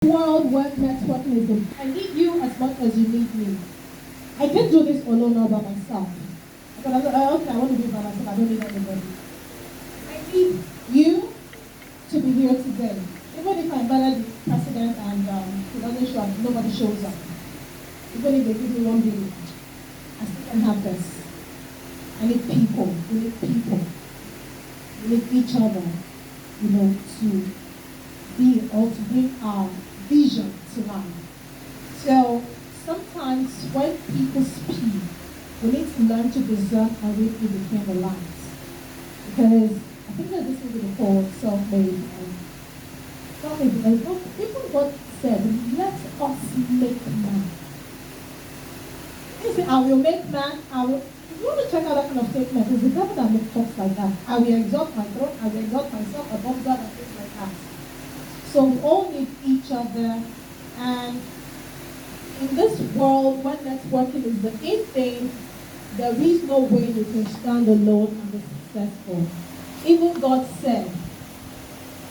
World where networking is the I need you as much as you need me. I can't do this alone all by myself. Okay, I want to do it by myself. I don't need anybody. I need you to be here today. Even if I invite the president and he doesn't show up, nobody shows up. Even if they give me 1 billion, I still can have this. I need people. We need people. We need each other, to be or to bring our vision to life. So sometimes when people speak, we need to learn to discern and read in between the lines. Because I think that this will be the whole self-made and even God said, let us make man. He said, I will make man, if you want to check out that kind of statement, it's the devil that talks like that. I will exalt my throne, I will exalt myself above God and things like that. So we all need each other, and in this world, when networking is the in thing, there is no way you can stand alone and be successful. Even God said,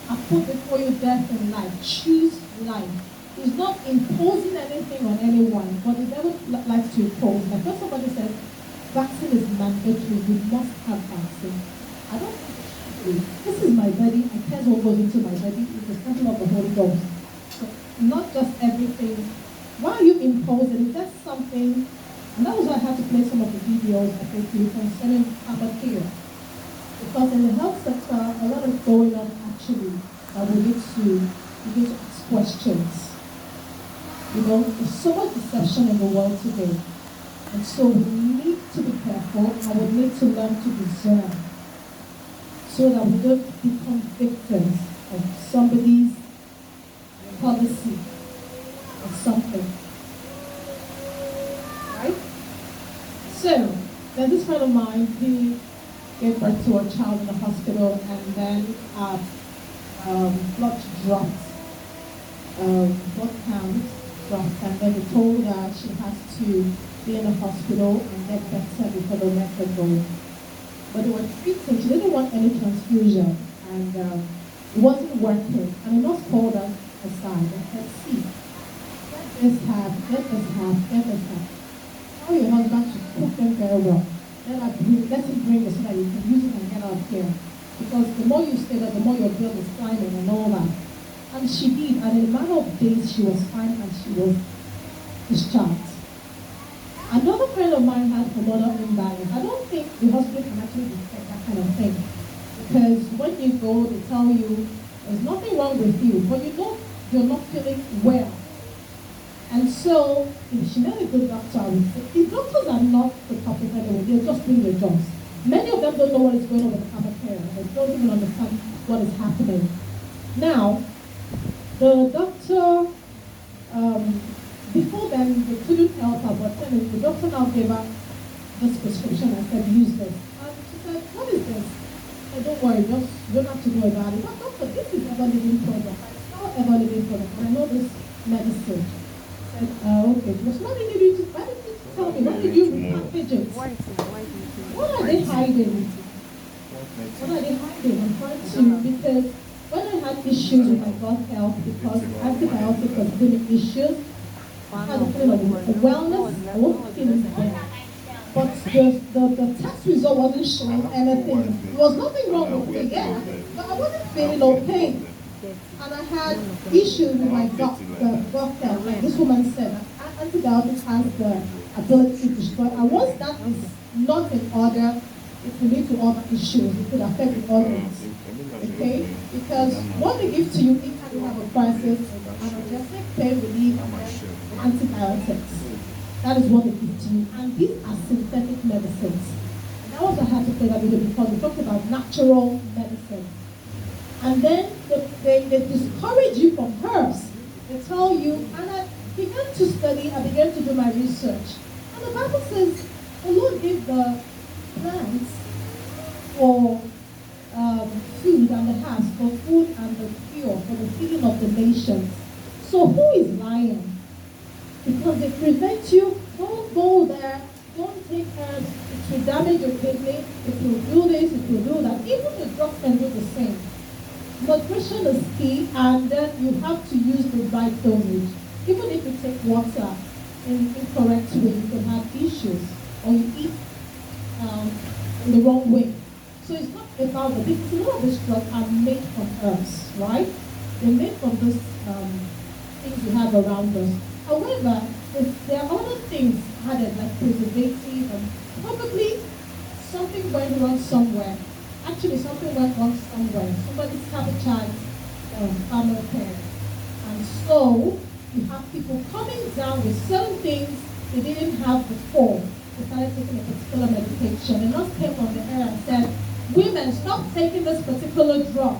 I put before you death and life. Choose life. He's not imposing anything on anyone, but the devil likes to impose. Like when somebody says, vaccine is mandatory, we must have vaccine. I don't think it should be. This is my body. I care what goes into my body. It's the temple of the Holy Ghost. So not just everything. Why are you imposing? Is that something? And that was why I had to play some of the videos I think you concerning Haemoglobin. Because in the health sector, a lot is going on actually that we need to ask questions. There's so much deception in the world today. And so we need to be careful and we need to learn to discern so that we don't become victims of somebody's policy or something. Right? So, there's this friend of mine, he gave birth to a child in the hospital and then blood dropped, blood count dropped, and then they told her she has to be in the hospital and get better before they let her go. But they were treating, she didn't want any transfusion, and it wasn't working. And the nurse called us aside and said, see, get this half, get this half, get this half. Tell your husband to cook them very well. Let him bring it so that you can use it and get out of here. Because the more you stay there, the more your bill is climbing and all that. And she did, and in a matter of days, she was fine and she was discharged. Another friend of mine had hormonal imbalance. I don't think the hospital can actually detect that kind of thing. Because when you go, they tell you there's nothing wrong with you, but you're not feeling well. And so, if she met a good doctor, I would say, the doctors are not the topic anyway, they're just doing their jobs. Many of them don't know what is going on with the pharmacare. They don't even understand what is happening. Now, the doctor, before then, they couldn't help her, but then the doctor now gave her this prescription and said, use this. And she said, what is this? I said, don't worry, you don't have to know about it. But doctor, this is ever living product. It's not ever living product, and I know this medicine. I said, okay, because why did you tell me? Why did you repackage it? What are they hiding? What are they hiding? I'm trying to, because when I had issues with my gut health, because antibiotics was giving me issues, I had a feeling of wellness, I wasn't feeling better. But the test result wasn't showing anything. There was nothing wrong with it, yeah, but I wasn't feeling okay. And I had issues with my gut health. Like this woman said, antibiotics has the ability to destroy. And once that is not in order, it will lead to other issues. It could affect the organs. Okay? Because what they give to you, anytime you have a crisis, analgesic, pain relief, and antibiotics. That is what they give to you. And these are synthetic medicines. And that was why I had to play that video because we talked about natural medicine. And then they discourage you from herbs. They tell you, and I began to study, I began to do my research. And the Bible says the Lord gave the plants for food and the herbs, for food and the cure, for the healing of the nations. So who is lying? Because they prevent you, don't go there, don't take herbs, it will damage your kidney, it will do this, it will do that. Even the drugs can do the same. Nutrition is key, and then you have to use the right dosage. Even if you take water in incorrect way, you can have issues, or you eat in the wrong way. So it's not about the because a lot of these drugs are made from herbs, right? They're made from those things we have around us. However, if there are other things added like preservative and probably something went wrong somewhere. Actually, something went wrong somewhere. Somebody sabotaged family care. And so, you have people coming down with certain things they didn't have before. They started taking a particular medication. And us came on the air and said, women, stop taking this particular drug.